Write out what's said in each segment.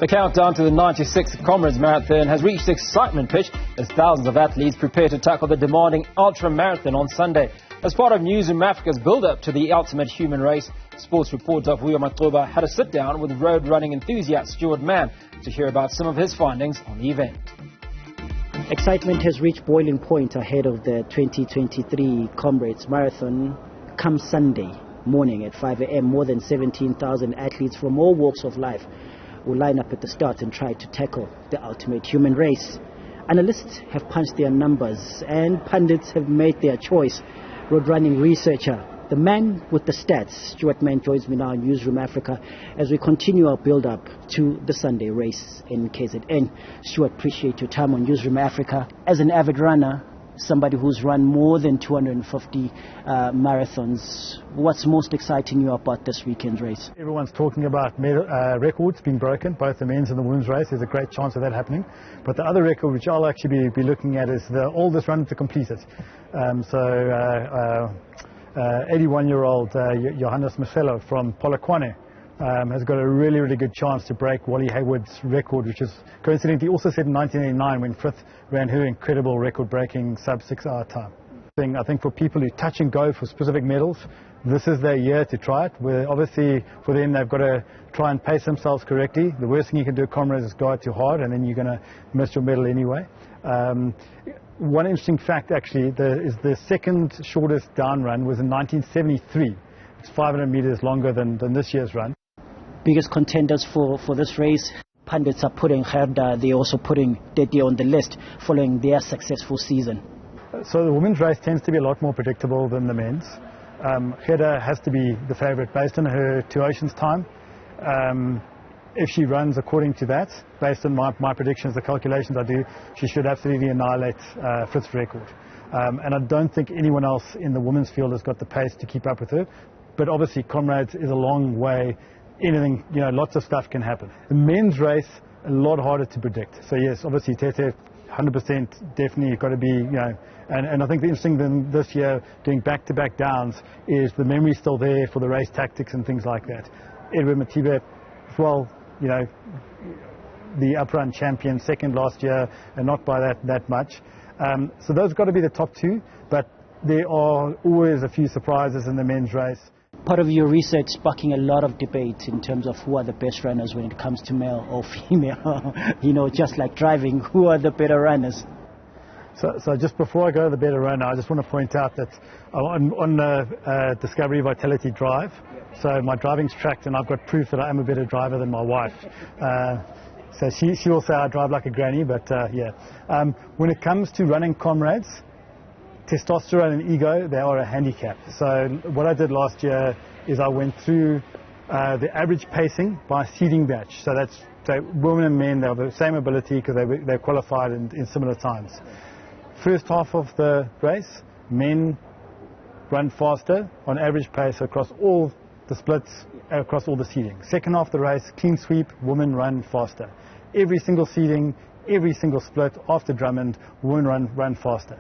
The countdown to the 96th Comrades Marathon has reached excitement pitch as thousands of athletes prepare to tackle the demanding ultra marathon on Sunday. As part of Newzroom Afrika's build-up to the ultimate human race, sports reporter Vuyo Macoba had a sit-down with road running enthusiast Stuart Mann to hear about some of his findings on the event. Excitement has reached boiling point ahead of the 2023 Comrades Marathon. Come Sunday morning at 5 a.m., more than 17,000 athletes from all walks of life will line up at the start and try to tackle the ultimate human race. Analysts have punched their numbers and pundits have made their choice. Road running researcher, the man with the stats, Stuart Mann, joins me now in Newzroom Afrika as we continue our build-up to the Sunday race in KZN. Stuart, appreciate your time on Newzroom Afrika. As an avid runner, somebody who's run more than 250 marathons, what's most exciting you about this weekend's race? Everyone's talking about records being broken, both the men's and the women's race. There's a great chance of that happening. But the other record, which I'll actually be looking at, is the oldest runner to complete it. 81-year-old Johannes Marcelo from Polokwane has got a really good chance to break Wally Hayward's record, which is coincidentally also set in 1989 when Frith ran her incredible record-breaking sub-6-hour time. I think for people who touch and go for specific medals, this is their year to try it. Where obviously for them they've got to try and pace themselves correctly. The worst thing you can do at Comrades is go out too hard and then you're going to miss your medal anyway. One interesting fact actually is the second shortest down run was in 1973. It's 500 meters longer than this year's run. Biggest contenders for this race, pundits are putting Gerda, they're also putting Tete on the list following their successful season. So the women's race tends to be a lot more predictable than the men's. Gerda has to be the favourite based on her 2 Oceans time. If she runs according to that, based on my predictions, the calculations I do, she should absolutely annihilate Frith's record. And I don't think anyone else in the women's field has got the pace to keep up with her. But obviously Comrades is a long way. Anything, lots of stuff can happen. The men's race, a lot harder to predict. So yes, obviously Tete, 100% definitely got to be, and I think the interesting thing this year, doing back-to-back downs, is the memory's still there for the race tactics and things like that. Edward Matiba, as well, the uprun champion, second last year, and not by that much. So those got to be the top two, but there are always a few surprises in the men's race. Part of your research sparking a lot of debate in terms of who are the best runners when it comes to male or female. Just like driving, who are the better runners? So just before I go to the better runner, I just want to point out that on Discovery Vitality Drive, so my driving's tracked and I've got proof that I am a better driver than my wife. So she will say I drive like a granny, but yeah. When it comes to running Comrades, testosterone and ego, they are a handicap. So what I did last year is I went through the average pacing by seeding batch. So that's women and men, they have the same ability because they're qualified in similar times. First half of the race, men run faster on average pace across all the splits, across all the seeding. Second half of the race, clean sweep, women run faster. Every single seeding, every single split after Drummond, women run faster.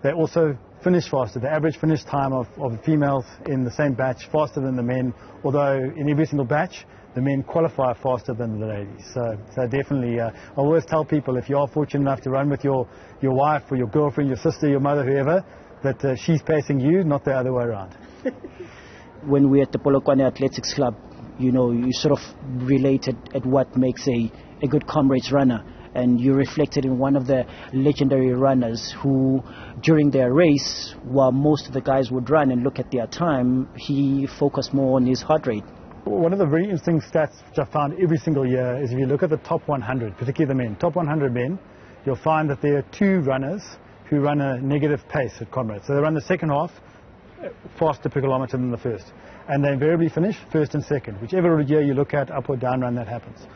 They also finish faster. The average finish time of the females in the same batch faster than the men, although in every single batch, the men qualify faster than the ladies. So definitely, I always tell people, if you are fortunate enough to run with your wife or your girlfriend, your sister, your mother, whoever, that she's pacing you, not the other way around. When we're at the Polokwane Athletics Club, you sort of related at what makes a good Comrades runner. And you reflected in one of the legendary runners who, during their race, while most of the guys would run and look at their time, he focused more on his heart rate. One of the very interesting stats which I found every single year is if you look at the top 100, particularly the men, top 100 men, you'll find that there are 2 runners who run a negative pace at Comrades. So they run the second half faster per kilometre than the first. And they invariably finish first and second. Whichever year you look at, up or down run, that happens.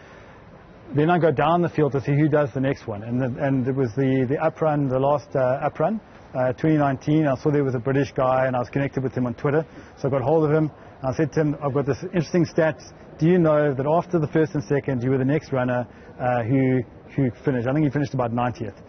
Then I go down the field to see who does the next one. And it was the uprun, the last uprun, 2019. I saw there was a British guy and I was connected with him on Twitter. So I got hold of him. And I said to him, I've got this interesting stat. Do you know that after the first and second, you were the next runner who finished? I think he finished about 90th,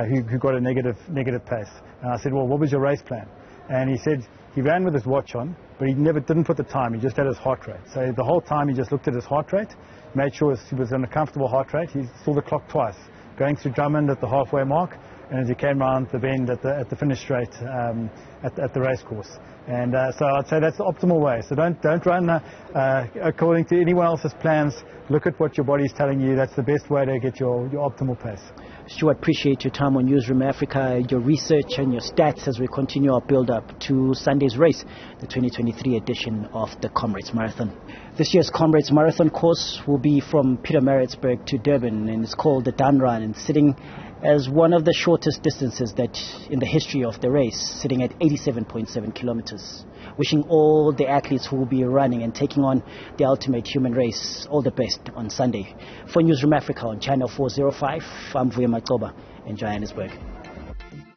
who got a negative pace. And I said, well, what was your race plan? And he said, he ran with his watch on, but he didn't put the time. He just had his heart rate. So the whole time he just looked at his heart rate, made sure he was in a comfortable heart rate. He saw the clock twice, going through Drummond at the halfway mark, and as he came around the bend at the finish straight at the race course. And so I'd say that's the optimal way. So don't run according to anyone else's plans. Look at what your body's telling you. That's the best way to get your optimal pace. Stuart, appreciate your time on Newzroom Afrika, your research and your stats as we continue our build-up to Sunday's race, the 2023 edition of the Comrades Marathon. This year's Comrades Marathon course will be from Pietermaritzburg to Durban, and it's called the Dun Run, and sitting as one of the shortest distances that in the history of the race, sitting at 87.7 kilometers. Wishing all the athletes who will be running and taking on the ultimate human race all the best on Sunday. For Newzroom Afrika on Channel 405, I'm Vuyo Macoba in Johannesburg.